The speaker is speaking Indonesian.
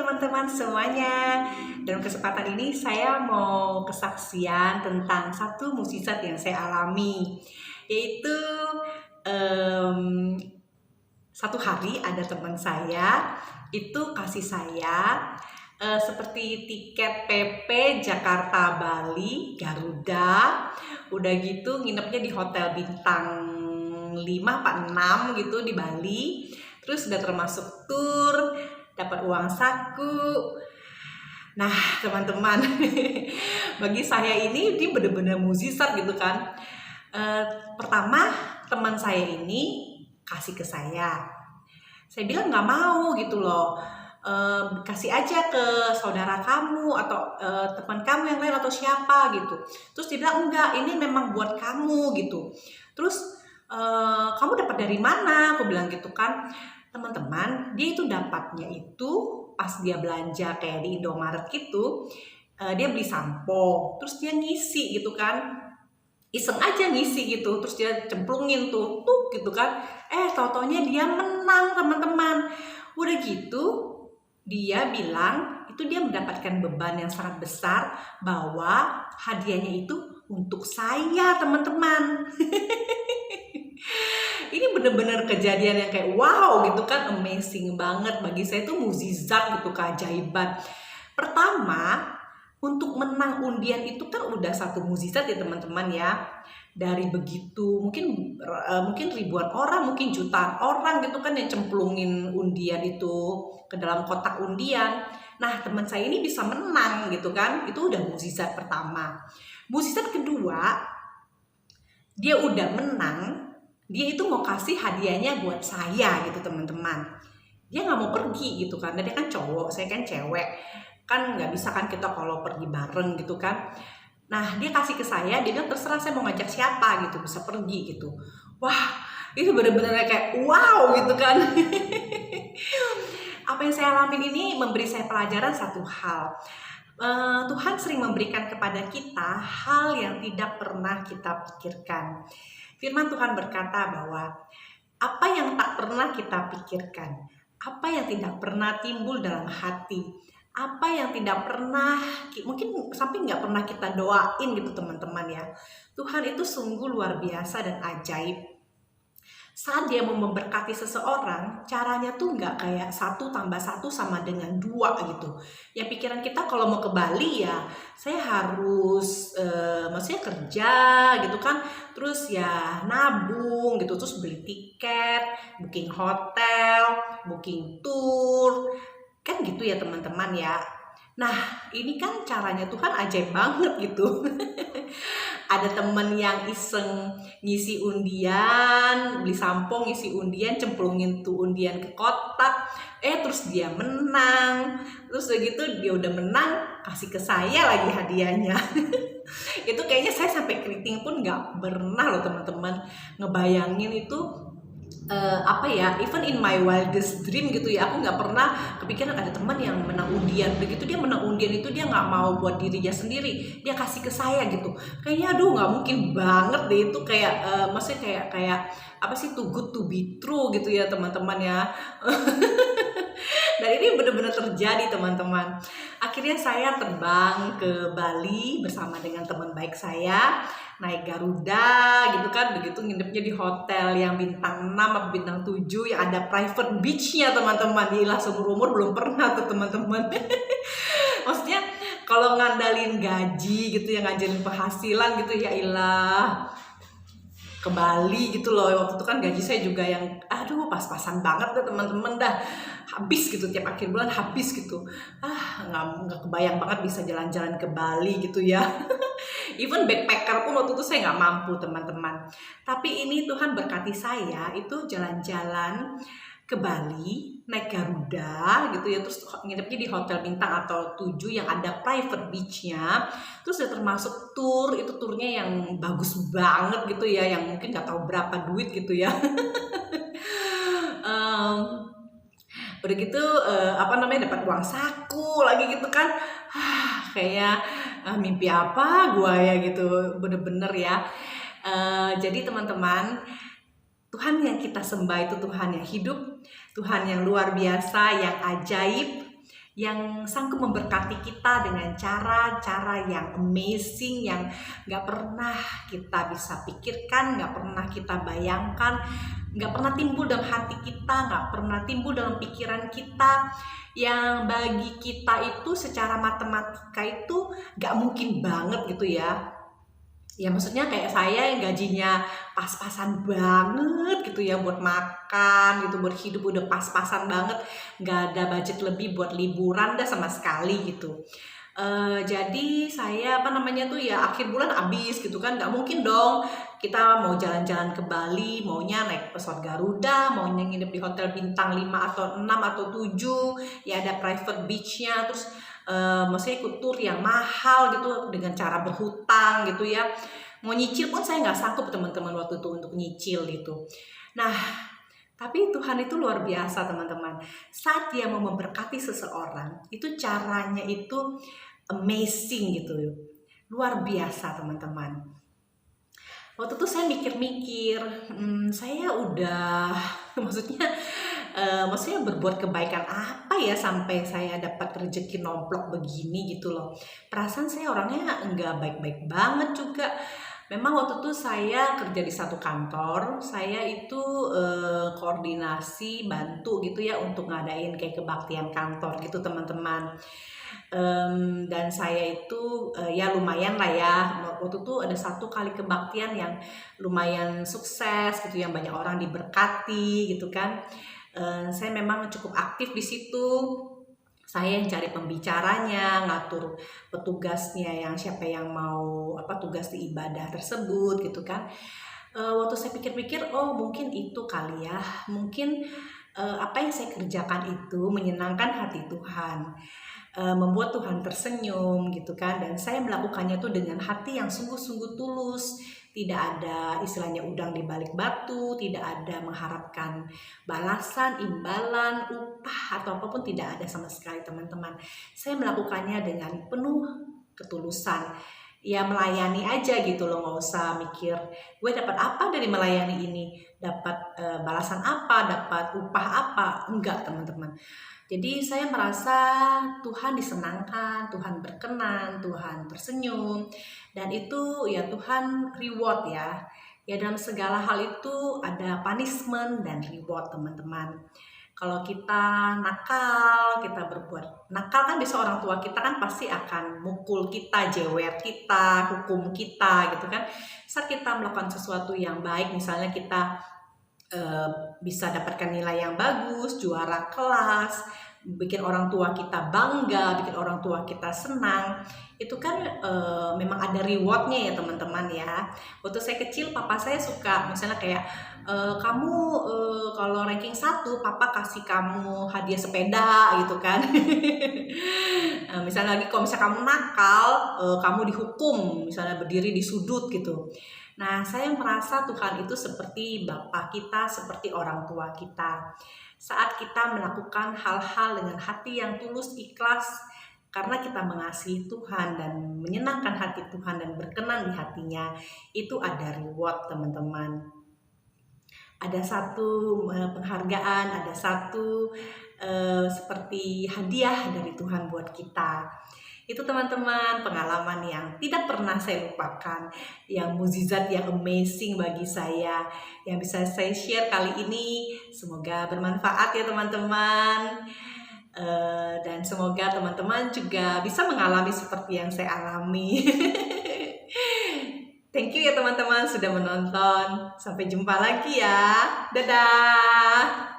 teman-teman semuanya. Dalam kesempatan ini saya mau kesaksian tentang satu mukjizat yang saya alami, yaitu satu hari ada teman saya itu kasih saya seperti tiket PP Jakarta Bali Garuda, udah gitu nginepnya di hotel bintang 5 apa 6 gitu di Bali. Terus udah termasuk tur, dapat uang saku. Nah teman-teman, bagi saya ini bener-bener mukjizat gitu kan. Pertama teman saya ini kasih ke saya bilang nggak mau gitu loh. Kasih aja ke saudara kamu atau teman kamu yang lain atau siapa gitu. Terus dia bilang enggak, ini memang buat kamu gitu. Terus kamu dapat dari mana? Aku bilang gitu kan. Teman-teman, dia itu dapatnya itu pas dia belanja kayak di Indomaret gitu. Dia beli sampo, terus dia ngisi gitu kan. Iseng aja ngisi gitu, terus dia cemplungin tuh gitu kan. Tau-taunya dia menang teman-teman. Udah gitu dia bilang itu dia mendapatkan beban yang sangat besar bahwa hadiahnya itu untuk saya teman-teman. Ini bener-bener kejadian yang kayak wow gitu kan, amazing banget bagi saya, itu mukjizat gitu, keajaiban. Pertama, untuk menang undian itu kan udah satu mukjizat ya teman-teman ya. Dari begitu mungkin ribuan orang, mungkin jutaan orang gitu kan yang cemplungin undian itu ke dalam kotak undian. Nah teman saya ini bisa menang gitu kan, itu udah mukjizat pertama. Mukjizat kedua, dia udah menang, dia itu mau kasih hadiahnya buat saya gitu teman-teman. Dia nggak mau pergi gitu kan, dia kan cowok, saya kan cewek, kan nggak bisa kan kita kalau pergi bareng gitu kan. Nah dia kasih ke saya, dia bilang terserah saya mau ngajak siapa gitu, bisa pergi gitu. Wah itu bener-bener kayak wow gitu kan. Apa yang saya alamin ini memberi saya pelajaran satu hal. Tuhan sering memberikan kepada kita hal yang tidak pernah kita pikirkan. Firman Tuhan berkata bahwa apa yang tak pernah kita pikirkan, apa yang tidak pernah timbul dalam hati, apa yang tidak pernah, mungkin sampai nggak pernah kita doain gitu teman-teman ya. Tuhan itu sungguh luar biasa dan ajaib. Saat dia mau memberkati seseorang, caranya tuh nggak kayak 1+1 sama dengan 2 gitu. Ya pikiran kita kalau mau ke Bali ya, saya harus maksudnya kerja gitu kan, terus ya nabung gitu, terus beli tiket, booking hotel, booking tour, kan gitu ya teman-teman ya. Nah ini kan caranya Tuhan ajaib banget gitu. Ada temen yang iseng ngisi undian, beli sampo ngisi undian, cemplungin tuh undian ke kotak, terus dia menang. Terus udah gitu dia udah menang, kasih ke saya lagi hadiahnya. Itu kayaknya saya sampai keriting pun nggak pernah loh teman-teman ngebayangin itu. Even in my wildest dream gitu ya, aku nggak pernah kepikiran ada teman yang menang undian. Begitu dia menang undian itu dia nggak mau buat dirinya sendiri, dia kasih ke saya gitu. Kayaknya aduh nggak mungkin banget deh itu, kayak maksudnya kayak apa sih, too good to be true gitu ya teman-teman ya. Dan ini benar-benar terjadi teman-teman. Akhirnya saya terbang ke Bali bersama dengan teman baik saya, naik Garuda gitu kan, begitu nginepnya di hotel yang bintang 6 atau bintang 7 yang ada private beach-nya teman-teman. Gila, seumur umur belum pernah tuh teman-teman. Maksudnya kalau ngandalin gaji gitu ya, ngandalin penghasilan gitu ya ilah, ke Bali gitu loh. Waktu itu kan gaji saya juga yang aduh pas-pasan banget deh teman-teman, dah habis gitu, tiap akhir bulan habis gitu. Nggak kebayang banget bisa jalan-jalan ke Bali gitu ya. Even backpacker pun waktu itu saya nggak mampu teman-teman. Tapi ini Tuhan berkati saya itu jalan-jalan ke Bali naik Garuda gitu ya, terus nginepnya di hotel bintang atau 7 yang ada private beach-nya. Terus udah termasuk tour, itu turnya yang bagus banget gitu ya, yang mungkin nggak tahu berapa duit gitu ya. Udah gitu dapat uang saku lagi gitu kan. Kayak mimpi apa gua ya gitu, bener-bener ya. Jadi teman-teman, Tuhan yang kita sembah itu Tuhan yang hidup, Tuhan yang luar biasa, yang ajaib, yang sanggup memberkati kita dengan cara-cara yang amazing, yang gak pernah kita bisa pikirkan, gak pernah kita bayangkan, gak pernah timbul dalam hati kita, gak pernah timbul dalam pikiran kita, yang bagi kita itu secara matematika itu gak mungkin banget gitu ya. Ya maksudnya kayak saya yang gajinya pas-pasan banget gitu ya, buat makan gitu, buat hidup udah pas-pasan banget, nggak ada budget lebih buat liburan dah sama sekali gitu. Jadi saya tuh ya akhir bulan habis gitu kan, nggak mungkin dong kita mau jalan-jalan ke Bali, maunya naik pesawat Garuda, maunya nginep di hotel bintang 5 atau 6 atau 7, ya ada private beachnya, terus maksudnya ikut tour yang mahal gitu dengan cara berhutang gitu ya. Mau nyicil pun saya nggak sanggup teman-teman waktu itu untuk nyicil gitu. Nah, tapi Tuhan itu luar biasa teman-teman. Saat Dia mau memberkati seseorang, itu caranya itu amazing gitu. Luar biasa teman-teman. Waktu itu saya mikir-mikir, saya udah maksudnya berbuat kebaikan apa ya sampai saya dapat rezeki nomplok begini gitu loh. Perasaan saya orangnya enggak baik-baik banget juga. Memang waktu itu saya kerja di satu kantor, saya itu koordinasi bantu gitu ya untuk ngadain kayak kebaktian kantor gitu teman-teman. Dan saya itu ya lumayan lah ya, waktu itu ada satu kali kebaktian yang lumayan sukses gitu, yang banyak orang diberkati gitu kan. Saya memang cukup aktif di situ. Saya yang cari pembicaranya, ngatur petugasnya, yang siapa yang mau tugas di ibadah tersebut gitu kan. Waktu saya pikir-pikir, oh mungkin itu kali ya, mungkin apa yang saya kerjakan itu menyenangkan hati Tuhan, membuat Tuhan tersenyum gitu kan, dan saya melakukannya tuh dengan hati yang sungguh-sungguh tulus, tidak ada istilahnya udang di balik batu, tidak ada mengharapkan balasan, imbalan, upah atau apapun, tidak ada sama sekali teman-teman. Saya melakukannya dengan penuh ketulusan. Ya melayani aja gitu loh, nggak usah mikir gue dapat apa dari melayani ini, dapat balasan apa, dapat upah apa, enggak teman-teman. Jadi saya merasa Tuhan disenangkan, Tuhan berkenan, Tuhan tersenyum, dan itu ya Tuhan reward ya. Ya dalam segala hal itu ada punishment dan reward teman-teman. Kalau kita nakal, kita berbuat nakal kan, bisa orang tua kita kan pasti akan mukul kita, jewer kita, hukum kita gitu kan. Saat kita melakukan sesuatu yang baik, misalnya kita bisa dapatkan nilai yang bagus, juara kelas, bikin orang tua kita bangga, bikin orang tua kita senang, itu kan memang ada rewardnya ya teman-teman ya. Waktu saya kecil papa saya suka misalnya kayak kamu kalau ranking 1 papa kasih kamu hadiah sepeda gitu kan. Misalnya lagi kalau misalnya kamu nakal, kamu dihukum misalnya berdiri di sudut gitu. Nah, saya merasa Tuhan itu seperti Bapa kita, seperti orang tua kita. Saat kita melakukan hal-hal dengan hati yang tulus, ikhlas, karena kita mengasihi Tuhan dan menyenangkan hati Tuhan dan berkenan di hatinya, itu ada reward teman-teman. Ada satu penghargaan, ada satu seperti hadiah dari Tuhan buat kita. Itu teman-teman pengalaman yang tidak pernah saya lupakan, yang mukjizat, yang amazing bagi saya, yang bisa saya share kali ini. Semoga bermanfaat ya teman-teman, dan semoga teman-teman juga bisa mengalami seperti yang saya alami. Thank you ya teman-teman sudah menonton, sampai jumpa lagi ya, dadah.